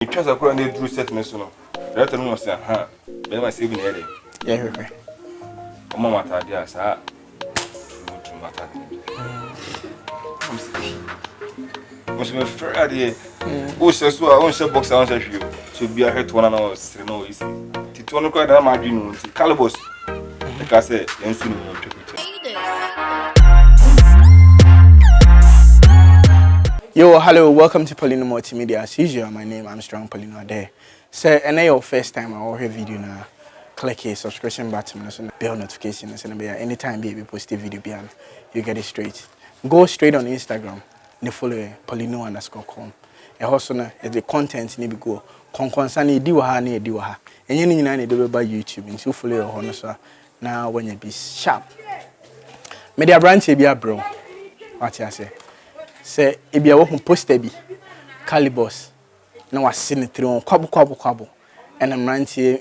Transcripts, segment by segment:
It was a grand through settlement. That no say, ha, they were saving early. Yeah, Mama, dear, sir. Must be Friday. Oh, so I won't say box answer you. To be a head 1 hour, no easy. Titono cried, I'm arguing. Kalybos, like I said, and soon we'll take it. Yo, hello, welcome to Poleeno Multimedia. As usual, my name is Poleeno there. So, and your first time I will hear video now. Click a subscription button and bell notification and anytime we post a video behind, you get it straight. Go straight on Instagram, and follow Poleeno_com. And also the content need to go. Concern diwa ni diwa. And you need to by YouTube and so follow your honor now when you be sharp. Media branch be a bro. What I say? Say if you want poster be Kalybos na wasene through kwabo and I'm ranting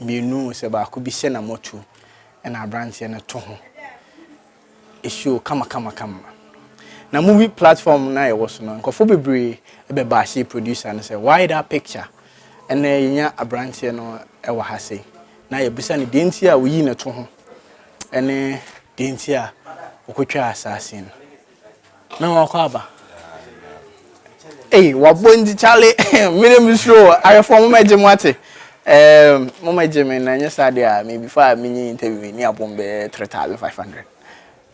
me no say ba could be send a motu and a branch and a to ho issue kama na movie platform na e was no nkofo bebre be ba she producer and say why that picture and nya a branch no e wa ha say na ye bisa ne denti a wo yi ne to ho ene denti a okotwa assassin na wakwaba wabondi chale me show I form my gym wate mama gym na nya sadia me before me interview ni abombe 3500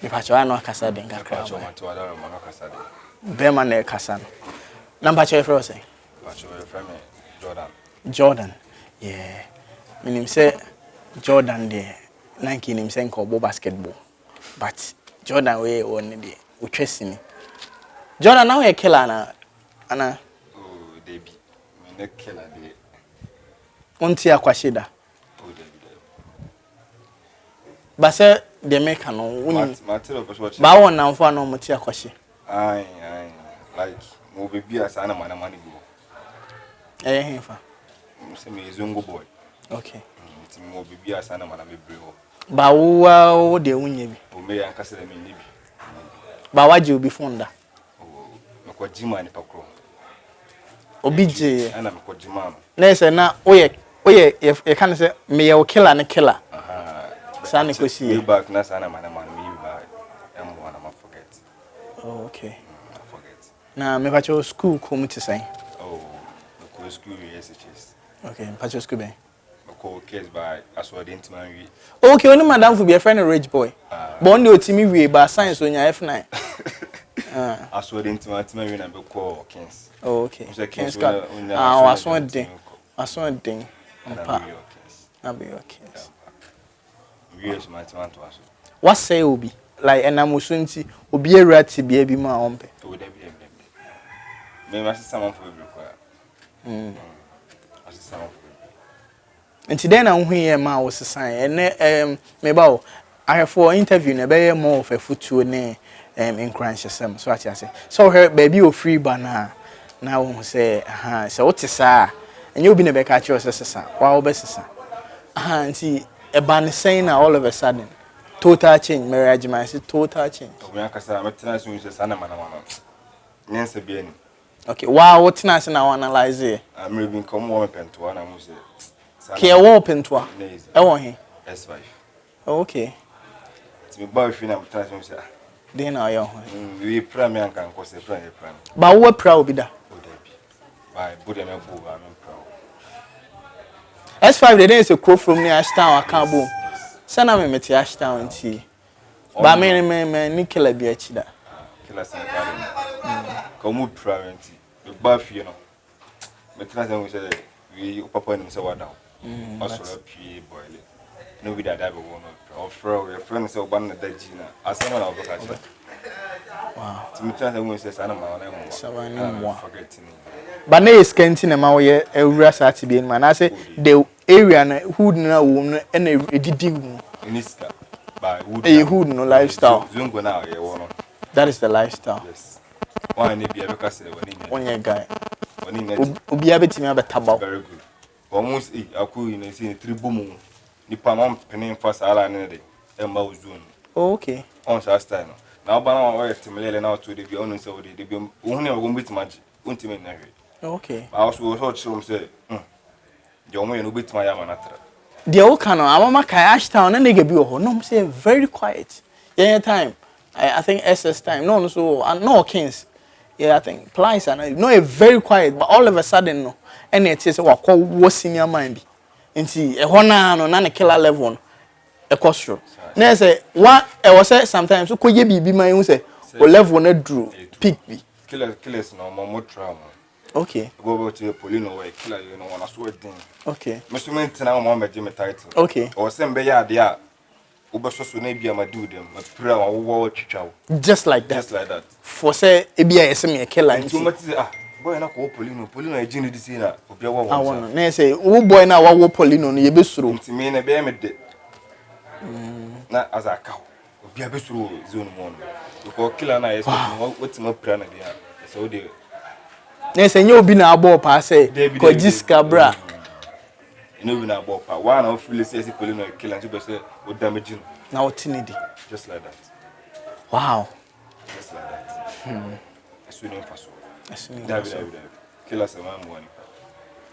me pacho ano akasa den kakra to other man akasa be man na kasa no number che for say pacho friend Jordan yeah me say Jordan there Nike nim say nko basketball but Jordan we won dey utwesini Jordan now a killer na ana oh Debbie me na killer dey onti akwashida oh Debbie ba se de make no woni ba won na mfo na omti akwashi ai like mo baby asa na mana go hefa say me zungu boy okay mo baby asa na mana bebre ho ba wo de wunye bi o me yan kasa me ni bi ba waje obi fonda ko jima ni pakro obije ana ko jima na se na oye e kan se me ye o killer ne killer sa ne ko si back na sana mana me ba am wanna ma forget oh okay I forget na me pa cho school ko mu ti sai oh ko school SHS okay pa cho school be ko case by aswa didn't man wi okay oni madam for be a friend rich boy but on the otimi wi ba science onya F9 aswa didn't man wi na be ko kings oh okay kings wason den pa na be okay we is my man to aso what say obi like enamuso nti obi ewura ti bia bi ma ompe o da bi me ma sisa man for be kwa asisa man nti den na hu ye ma wo sesan ene me ba wo ahefo interview na be ye more of a futuo ne encourage so ati ase so her baby o free bana na wo say say what is enye obi na be ka chi o sesa wa wo be sesa nti e ban saying all of a sudden total change marriage man say total change we akasa metena so use sana mana nyense bi ani okay wow what na say na analyze it I'm reading come wo pento na mo say ke wo pento e wo he S5 okay ti me ba fi na metena so say den na yo we prime anka nko say prime ba wo pra obi da by body me bu am proud S5 the day is a crow from near Ashtown Akabo. Send me meti Ashtown nti. Ba me ni killer bi achi da. Killer say ko mu proud nti. Be ba fie no. Me tena say we say we papa nim say wada. Asoro pie boile. No be that be one of your friend say oban na daji na. Asema na oboka cha. Wow. Ti me tena say we say sana ma na mo. Saban mo. Forgetting. But na is kenti na ma wo ye ewura sati bi ma na say the area na hood na wo no na edidi mu. Iniska. By hood. Hood no lifestyle. Zungo na ye wo no. That is the lifestyle. Yes. Why ni bia be ka say one year guy. Oni na. Obi abetimi abetaba. Very good. Almost aku you know say tribumu. Nipa no penin fa sala ne de. E ma uzun. Oh, okay. On sa style no. Na oba na wa timlele na to de bi onu say o de bi ohun e wo mbiti maji. Unti me na hwe. Okay. I also was home say, your man will be to my yamanatra. The old canon, I'm a Ashtown and they get you. No, I'm saying very quiet. Yeah, time. I think SS time. No, so no Kings. Yeah, I think Plies and no, very quiet, but all of a sudden, no. And it is what call what's in your mind. And see, a one on a killer level, a costume. Now, say, what I was said sometimes, so could you be my own say, or level not drew, pick me. Killers no more trauma. Okay. Go to Poleeno way, killer, you know, on a sword thing. Okay. Mr. Minton, I'm on my Jimmy title. Okay. Or send be ya, dear. Ubersos will maybe a do them, but prayer or watch chow. Just like that. Just like that. For say, it be a killer. And too much, boy, and I call Poleeno, I genie this in a I want to say, oh boy, now I will Poleeno, you be through. To me, a bear made not as a cow. Be a bit through zone one. Because killer and I is what's my plan again. So they. Yes, and you'll be now ball pass, say, Codis Cabra. You know, we now ball pa. One of Phyllis says Poleeno kill and you say, what damaging. Now, Tinity. Just like that. Wow. Just like that. I swim for so. I swim David. Kill us a man one.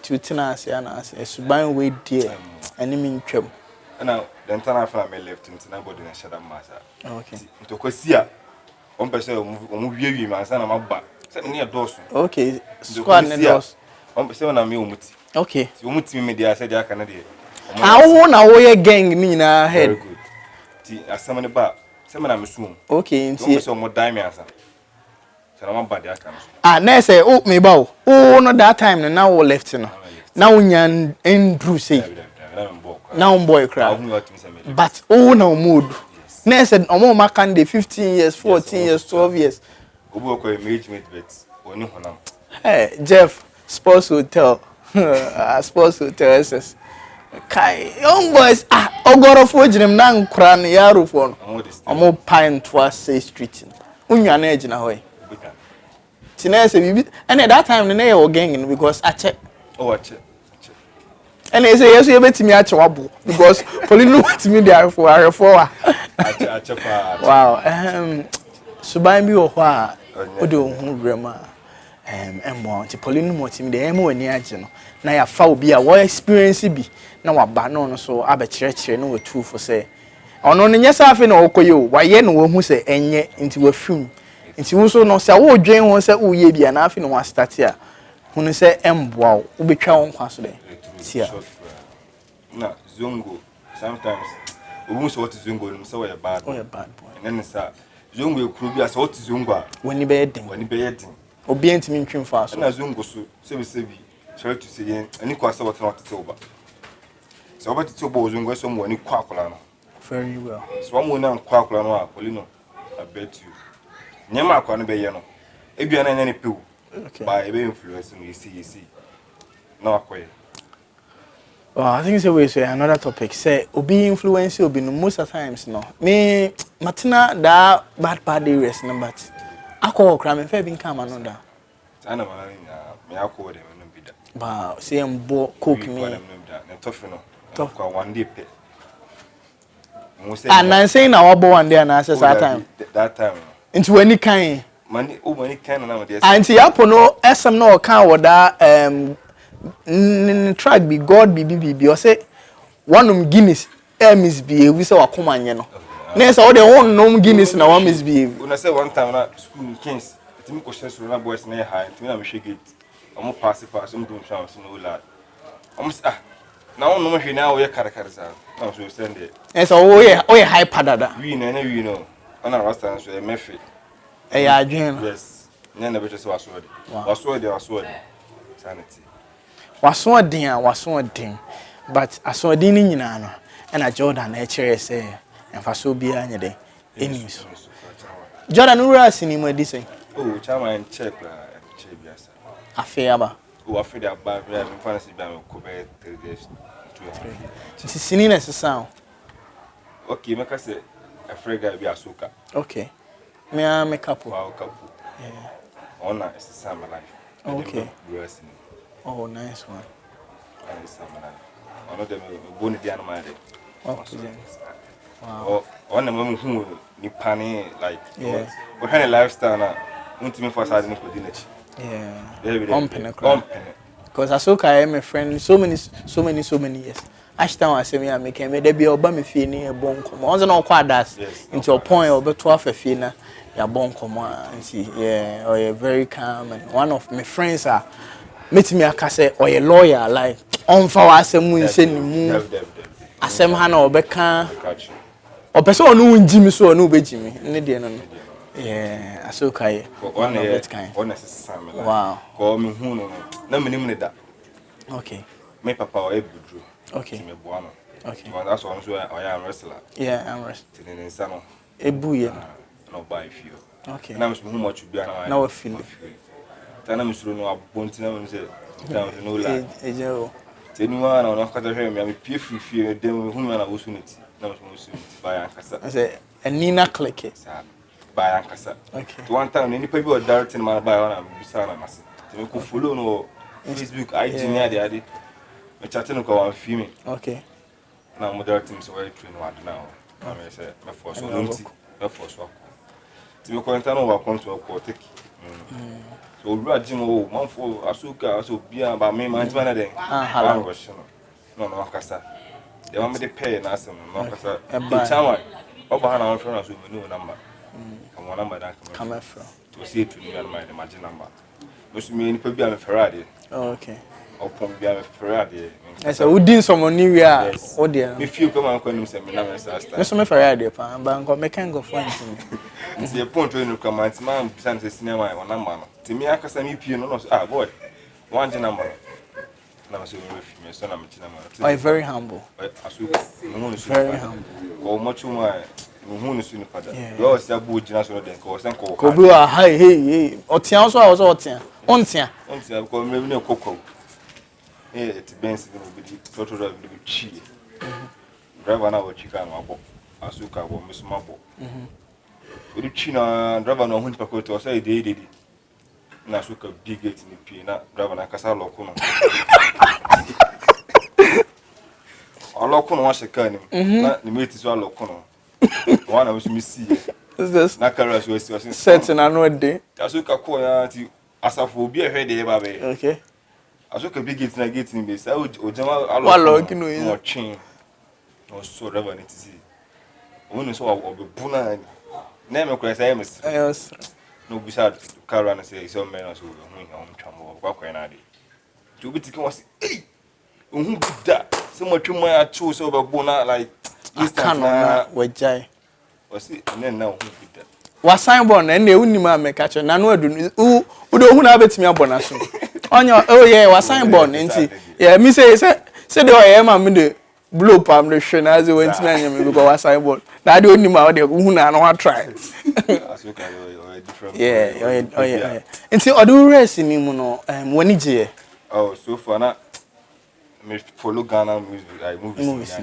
Two tenants, and I say, Suban way dear, and you mean trouble. And now, the entire family left into nobody and shut up matter. Okay. To Cosia, one person will move you, my son, and my back. Set near Dawson. Okay. Squad nedos. One person on me. Okay. You meet me, I said, I can. I want a way gang in our head. Very good. As someone about, someone I'm assuming. Okay, and see some more diamonds. So I'm bad, I can. Ah, now say, oh, me bow. Oh, not that time, and now we're left, you know. Now, when and Drew say, now, boy, crowd. But, oh, no mood. Now said, oh, more Macande, 15 years, 14 years, 12 years. Hey, Jeff, Sports Hotel. Sports Hotel SS. Kai, young boys, Ogoro Fujim Nang Kran Yaru phone. I'm more pine twice say street. Unyan edge in a way. And at that time, the nail gang because I check. Oh, I check. And they say, yes, you bet me at trouble because Poleeno Multimedia for our four. Wow. Subai me or what? Odo grandma. More to Poleeno Multimedia, more near General. Now, ya foul be a what experience be. Now, a banon so I bet church no two for say. On only yes, I feel no you. Why, yen who say, and yet into a film. Nti wo so no say wo dwen won say wo ye bia na afi no wa start here hunu say emboa wo betwa won kwa so de tia na zongo sometimes we so what zongo no say we bad boy and then say zongo ekuru bia say what zongo a woni be yedin obi antimi ntwim fa so na zongo so sebi try to say yen ani kwa say what not to oba so what to oba zongo so mo ani kwa akola no very well so one mo na kwa akola no a Poleeno I bet you nyama akwa no be ye no ebia na nyane pew by ebe influence no you see na akoye. Well, I think we say another topic say obi influence obi no most of times no me matina da bad areas no but akọ kra me fa bi nka ma no da ana ma me akọ de no bi da ba say mbo coke ni na tofe no kwa one day pe and I say na wabo one day and access that time into any kind money kind na dey and yapo no SM no kan woda track be God be or say one Guinness misbehave we say wakoma nye no na say all the one no Guinness na one misbehave una say one time na school Kings timi question so na boys na high timi na me shake it omo pass omo do chance no lad omo say na one no hwe na wo ye karakara sa na so send it so oh yeah hyper dada we no ana rasta so e mefe adwen yes nya na be so waso de sanity waso odin but aso odin ni nyina no na Jordan na kire say emfa so bia nya de enemies Jordan ura sinima di say oh chairman check biasa afeaba afi da ba me fancy ba me ko be 3 days 2 ti sinina sesa okay make say Africa bi asoka okay me couple wow couple yeah ona is summer life okay US oh nice one is summer life ono dem boni dia na ma de wow ona mamu hu ni pani like yeah what kind of lifestyle na untimi for side ni ko di nachi Yeah. On because Asoka I am a friend so many years. Ashton was saying I make me there be oba me fie ni e bon komo. Once no kwa das into a point or beto afa fie na ya bon komo anti yeah or you very calm and one of my friends are meet me aka say or a lawyer like on fa wa asem nse ni mu asem ha na obeka opese onu nji mi so onu beji mi ne de no yeah Asoka ye one of that kind wow ko me hu no na me nim ne da okay me papa o ebudru okay me boa no okay well that's one so I am wrestler yeah I'm wrestler tin nsa no ebu ye no buy feel okay na me so hu much bia na wa feel tana me suro no abonti na me say down no la ejeo tenu wa na ka ta hwe me pie free dem hu me na wo su niti na me so buy ankasa I say enina click it buy ankasa okay to one time ni pa bi o direct man buy one am bisa na mase te me ko follow no Facebook IG ni ade me chat no ko wan fi me okay na mo direct me so we train wa do now na me say me force o nti me force wa ti me ko enta no wa konto ko take so ru agim o manfo Asoka so bia ba me man tima na den hala no akasa de wa me de pay na asem no akasa e chama oba na won na so me no number come on number that come from to see it to me and my imagine number no so me ni pa bia me ferrari okay opon bia me ferrari I say we din some new year o there me feel come on kwanu se me na me sa star me so me ferrari pa ba nko me kan go for nti e point we no come anti man bisan se cinema o number no ti me akasa me pie no no ah boy one number na so we fi me so na me cinema oh very humble Asoka no very humble ko mo chuma no no sunu pada yo se abu gina so den ko sen ko bi wa hey otian so a so otian ontia ko me ne kokko ti benz ni bi di toto drive bi chi driver na wo chika no abo Asoka wo me so mabo odi chi na driver no hun pakoti o say dey na Asoka big gate ni pie na driver na kasa loko no aloko no wa sheka ni na ni mate so aloko no one I was missing. Is this? Na carriers was set in another day. Asoka ko ya ti asafo bi ehwe de ba be. Okay. Asoka big gate na gate ni be say o jama aloko. Wallo kinu yin. No chin. No so rever ni tisi. Wonu so obe buna ni. Na me kura say mis. Yes. No bi sa carrier na say so men so hu on twamo kwa kwa na de. To bi tikin was eh. Ohun bi da. Se mo twemo ya chu so obe buna like instant na wajai osi nen na ohun bi da. Wa sign born na e wuni ma me catch na no adu u do hu na betimi abona so onyo oh yeah wa sign born nti yeah me say de o yeah ma me de blow palm the shwe na ze wenti na nyame because wa sign born na de oni ma o de hu na no wa try Asoka o different yeah oh yeah nti odu race ni mu no woni je oh so far na me follow Ghana music movies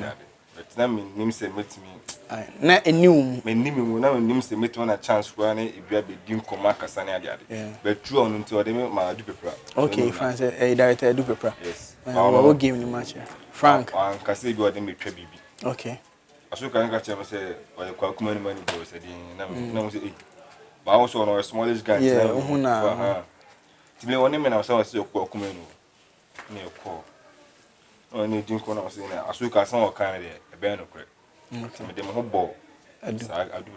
but na me nim say metimi na enium me nim mu na me nim say metimi na chance kwa na ebia be din koma kasa na ade but true on nti o de me ma du pepra okay France director du pepra yes what game ni match Frank an kasa bi o de me twa bibi okay Asoka nka che me say o kwa kuma ni mani go say din na mo say ba also no smallish guy yeah uhuna ti me woni me na say kwa kuma ni ne ko oni din ko na say na Asoka san o kan de e be no kre me dem ho bo adu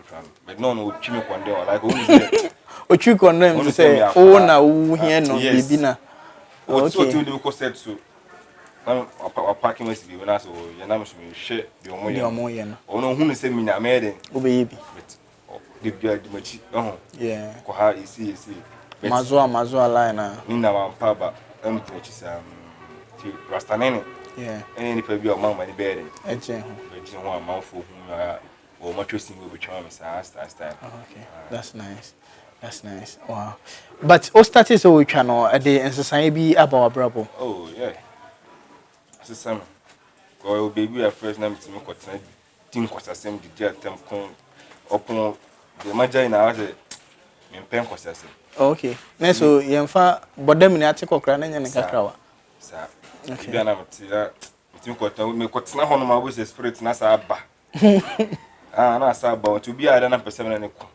tram but no twi konde o like who say o twi konde me say o na wo hia no bibi na o so ti do ko set so na parking was bi na so ye na me so me hwe de omo ye no o no hu ne say me na me de o be yibi de bia de machi yeah ko ha isi mazo line na ni na ma pa ba em preach sam ti rastanene yeah any pa bi o ma ni be de eje ho amanfo hu o ma twesi we be twa me sa style okay that's nice wow but o started so we twa no e dey ensesan bi about brabo oh yeah asesam go baby at first na mitimi kwotena tin kwasasem di dia tem kon opon de majai na ase me pen kwasasem okay na so yemfa bodam ni ate kokra na nya ne kakrawa sa okay bia na mitimi kwotena me kwotena hono ma bo spirit na sa aba na sa aba to bia ada na person na ne ko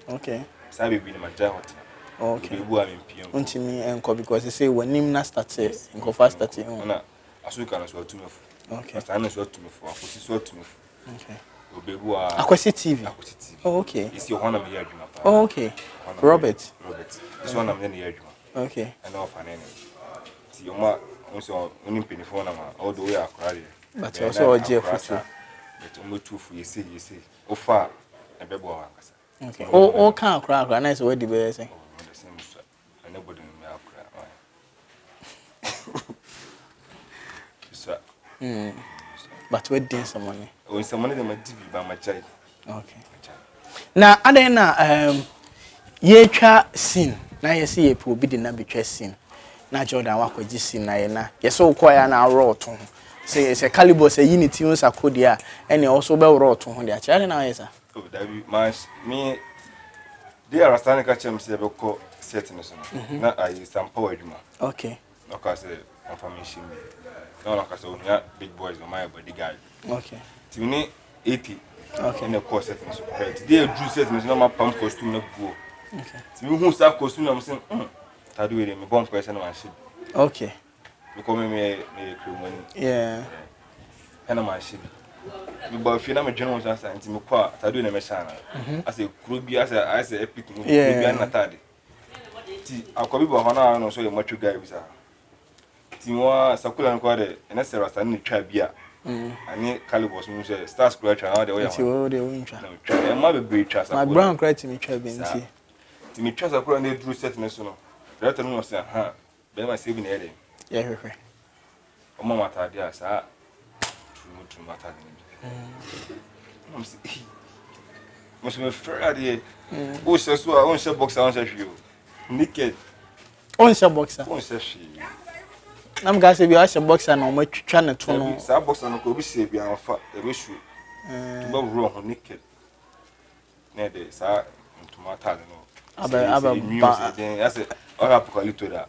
okay sa baby ni majai hot Okay. Bebu am PM. Untimi enko because they say when him na start enko fast start. Na aso kan so tumefo. Okay. Asa na so tumefo, akosi so tumefo. Okay. Bebu a Akwesi TV. Akosi TV. Oh, okay. Isi ho na me ya adwuma pa. Oh, okay. Robert. This one am na ya adwuma. Okay. And off and any. Ti o ma so oni penifo na ma all the way akra de. But also oje futu. But o mo tufu yesi. Ofa e bebo wa kasa. Okay. O kan akra na so we di be say. Anybody me akra. But we did some money. Oh, some money my TV by my child. Okay. Now, adena ye twa scene. Na ye see ye pu bi de na betwa scene. Na Jordan wa kwaji scene na ye na. Ye so kwa ya na raw to. Say Kalybos I unity on sakodia and also be raw to ho de a chale na ye sa. Oh, that me they are standing catch them say be ko setting so. Na I sample adwuma. Okay. No ka say confirmation. No ka say onya big boys on my bodyguard. Okay. Tini 80. Okay. In the course settings. Today drew settings no my pump costume na go. Okay. Timi hu sa costume na say tadu we me bomb question na ship. Okay. Because me crew money. Yeah. And my ship. Me ba fi na me dwene won san timi kwa tadu na me sha na. As a crew bi as a epic movie bi na tade. Ti akobi ba ho na no so ye matchu guy bi sa. Ti mo sakula nko de na se rasta ni twa bia. Ani Kalybos mu say stars scratch na de we ya. Ti wo de wo ntwa. E ma be break twa sakula. My brown cry ti me twa bi nti. Ti me twa sakula na drew set na so no. Director no say ha. Be ma say bi na ere. Yeah, hwehwe. O mama tade asa. True matter ni. I'm say must be fair there. O se so on se boxer on se hwe. Naked. On se boxer. On se hwe. Na mga se bi a se boxer na o ma twitwa ne to no. Sa boxer no ko bi se bi anfa e be shu. To ba wuro ho naked. Na de sa ntuma tade no. Aba ba den ase ora apocalypto da.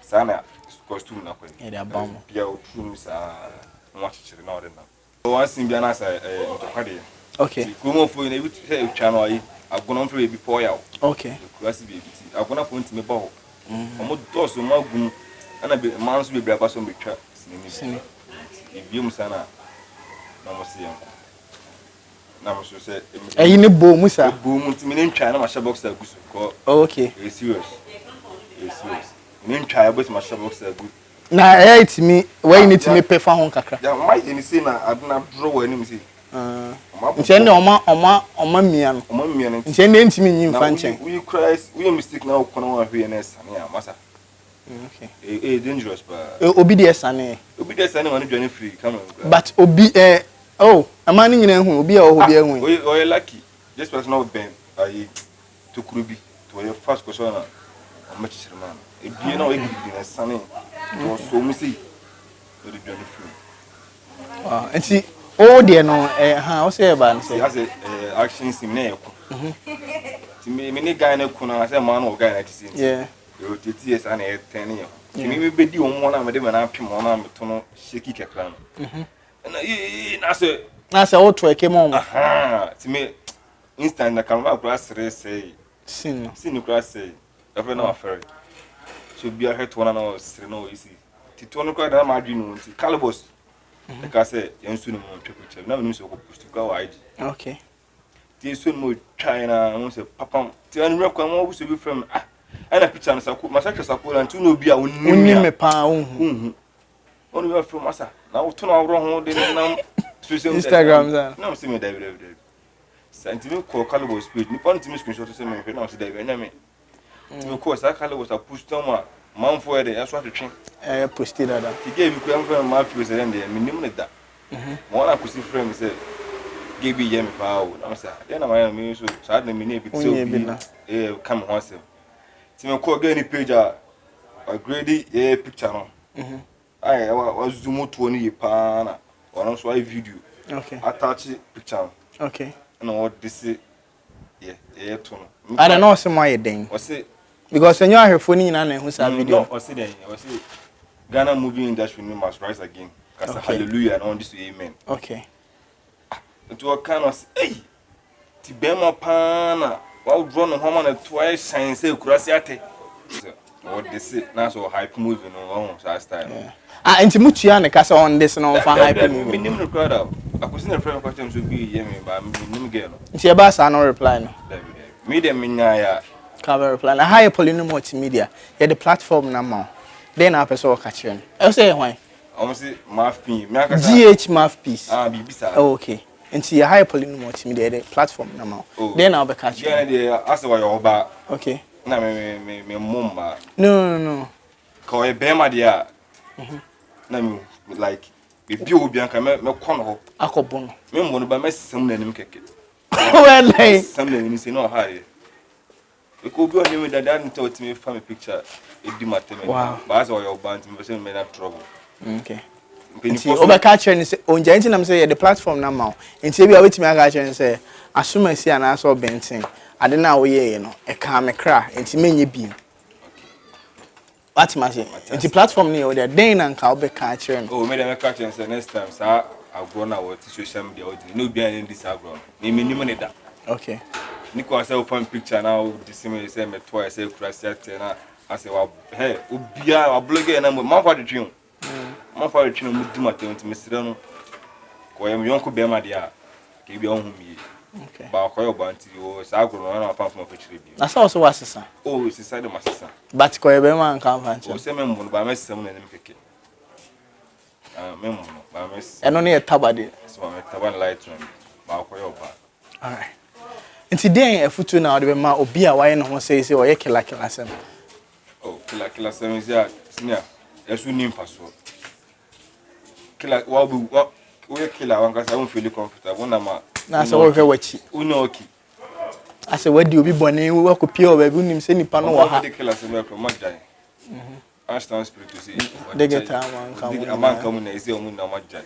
Sa na costume na ko. E da bam. Bia o trum sa mo chichire na ore na. One thing bi na sa ntokade. Okay. Kumo fo na bi say twa no ayi agono mfe bi po ya. Okay. Kurasi bi ti. Agona fo ntime ba ho. Omo doso magum ana be manso be bra paso betwa sinimi. Ebium sana na mo se yanko. Na mo so se eyi ne bo mu sa. Bo mu ntime ne ntwa na ma boxer agusu ko. Okay. E serious. Ne ntwa abot ma boxer agu. Na etimi wey ni timi pe fa ho kakra. Ya mai ni se na aduna draw wani mi se. Nche ne oma mia no. Oma mia no. Nche ne ntimi nyi mfa nchen. We Christ, we mistake na okono wa hwe na sane ya masa. Okay. Dangerous ba. Obi de sane. Obi de sane wani join free come on. But obi amani nyina hu obi a obi ehun. We lucky. Just person no ben ayi to kurubi to your first question na amachishire man. Ebi na we gidi na sane. To so mu sei. We de join free. Enti o de no o say ba say has action sim na yeko. Ti me ni guy na ku na say man o guy na ti say. Yeah. Yo titi yes ana 10 year. Ti me be di o mo na me de me na pim o na me to no sheki kekra no. Na say o to eke mo. Ti me instant na camera kura sere say. Sin kura say. Ever na afere. So bi a het one na sere no easy. Ti to no kura da ma adwi no ti Kalybos. Like I say yensu no mo picture. Na me so ko post ka wa ID. Okay. Ti so mo try na mo say papa ti an rep kwa mo so bi from ana picture na sako masaka sako na tu no bi a wonni me pa ohun onu bi from asa na wo to na wro ho de na social Instagram za na mo see me David sentiment ko Kalybos page ni pon timi screenshot say me na mo see David na me timi ko sa Kalybos a post on man for there ya so atwetwe posted that ti ge bi ko am from my president there me nim ne da mo na ko see frame say ge bi ye me pa o na mo say dey na my me so sa na me ne bi so come on say ti me ko get ni page a grade picture no ai wa zoom to ni pa na wa so ai video okay attach picture okay na what this to no I don't know say my den o say because when you are phone ni na hu sa video no o say den o say Ghana movie industry must rise again cause hallelujah and on this amen okay to kind of hey ti be mo pa na Well, drawn on home on twice science curiosity. What they say now so hype moving on last time. Ah, into mutia ne kasa on this no for hype movie. Minimum crowd out. I was in a friend question to be yemi by minimum girl. Nti e ba sa no reply no. Me dem minya Cover reply. Na high Poleeno Multimedia. Yeah, the platform na ma. Then I person catch you. I say why? almost mouthpiece. Me akasa. GH mouthpiece. Ah, bibisa. Oh, okay. Nti ya high Poleeno Multimedia the platform na ma. Then I'll be catch you. Yeah, they ask why you ba. Okay. Na me mum ba. No. Ko e be ma dia. Na me like be bi obi anka me kono ho. Akobo no. Me mo no ba mesem na nim keke. Well, like some na say no high. E ko bi oni me dada nta otimi fa me picture e di matem. Wow. Ba as your band me say me na trouble. Okay. Nti oba catch you say onja nti nam say yeah, the platform na ma. Nti e bi a wetimi aka catch you say asuma si ana so bentin. Ade na wo ye no e ka me kra nti menye bi. What must nti platform ni o there den na nka oba catch you. Oh, me dem catch you say next time sir I go na what social media or no be any this agro. Ni minimum ne da. Okay. Niko say we find picture now this me say me twice say crazy na I say wa hey obia wa blogger na man for the dream. Man for the dream mu di matem nti me sire no ko yam yonko be ma dia ke bi ohun mi. Okay. Ba ko yo banti o sa agro na fa for chire bi. Na so was sisa. Oh, it's inside my sister. But ko e be man kan fa nche. O se me mbon ba me sem na nim keke. Me mbon ba me. Eno ne tabade. So me taban light room. Ba ko yo ba. All right. Nti den afutu na ode be ma obi a waye ne ho say o ye kila sem. Oh, kila sem is ya senior. Esu nim faso. Kila wa bu o ye kila wan ka sa won feel comfortable na ma. Na se wo hwe wachi. Uno oki. Ase wadi obi bone wo kopia o ba bi unim se nipa no wo ha. Kila sem e pro magdan. Ashton spirit to see. De get am kan. Aman kan na ese o mu na magdan.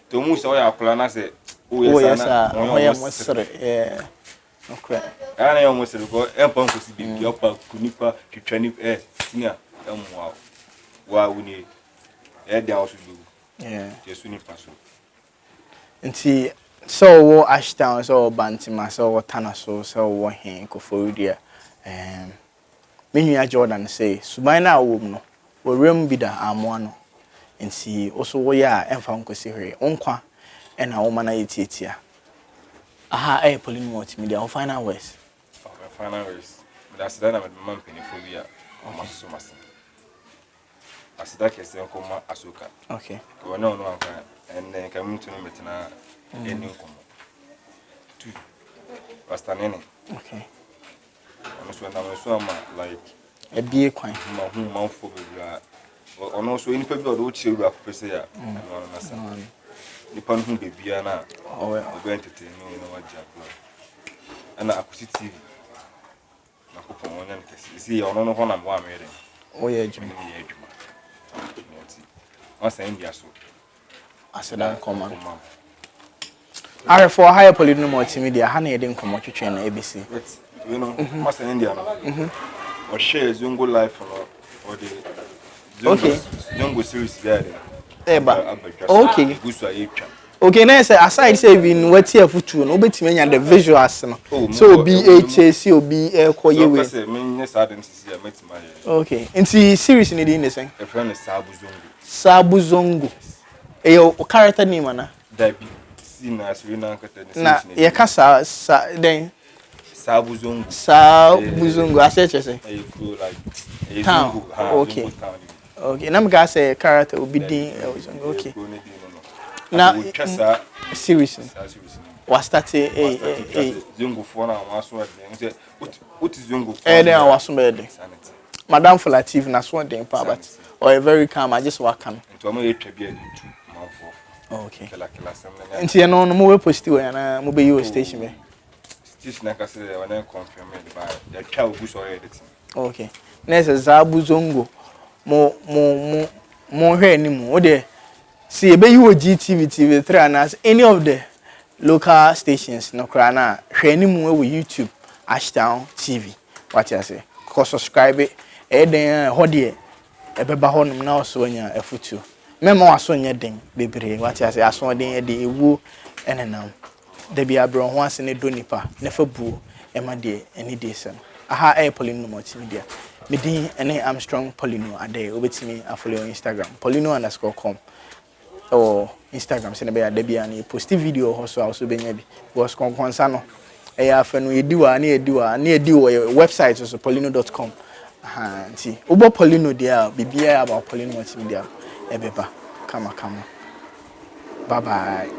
To mu se o ya akula na se o yes o ya mosere okay ana ya mosere ko empa nko si bibi opa kunipa twetwani senior emwa wa wuni dia o so du jesu ni paso nti so wo Ashton so Bantima so wo Tanaso so wo hen ko forudia menua Jordan say suban na wo mu no wo rem bi da amoa no nti oso wo ya emfa nko si hwe onkwa ena wo mana yetiatia aha Poleeno Multimedia o final words final words that's that I'm man penifobia o maso masin asida kese nko ma asoka okay ko no anka en ka muntu no metina eni nko tu basta nene okay ono so ma like e bie kwan ma hu ma fo bebia ono so eni pa bi o do chiru akopese ya no na sa nipa no bebia na o entertain no wajabla ana akusi TV na kopon wonya nkesi si ya ono no ho na mo amere o ye adwuma wasa India so aseda koma are for higher Poleeno Multimedia ha na yede nkomo twetwe na ABC you know wasa India no or share Zungo life or the Zungo series there eba okay gusu ayetwa okay na say aside say even wati afutu no obetime nya the visuals no so BHC obi ekoye we so say me sad nsi ya metima okay nti series ni dey nesen a friend Sabu Zongo eyo character name ana dabi sina Serena nkata na ye kasa den Sabu Zongo aseche say cool like Zongo okay okay na mga say character obi din Zongo okay na series was start Zongo for na waso dey what is Zongo then waso be Madam for Latif na so den pa but or very calm I just walk am nti o ma ye twabia ni tu man okay kala sem na nti no mo we post we na mo be you station be station na ka say we na confirm it by ya twa ogu so edit okay next Sabu Zongo mo hwe ni mu o de see e be you GTV TV3 and as any of the local stations no kra na hwe ni mu we YouTube Ashton TV what you say ko subscribe den ho de ebeba ho num na oso anya afutu mema waso nya den bebre what you say aso den de ewu enenam da bia bro ho ase ne do nipa ne fa buo Emma de any day sen. Aha Poleeno Multimedia. Me din ene Armstrong Poleeno ade obetimi afolo Instagram Poleeno_com or Instagram se na be adebia na post video also benya bi was konkonsa no afa no ediwa na ediwo website so poleeno.com aha nti ubo Poleeno dia bibia about Poleeno Multimedia ebeba kama bye bye.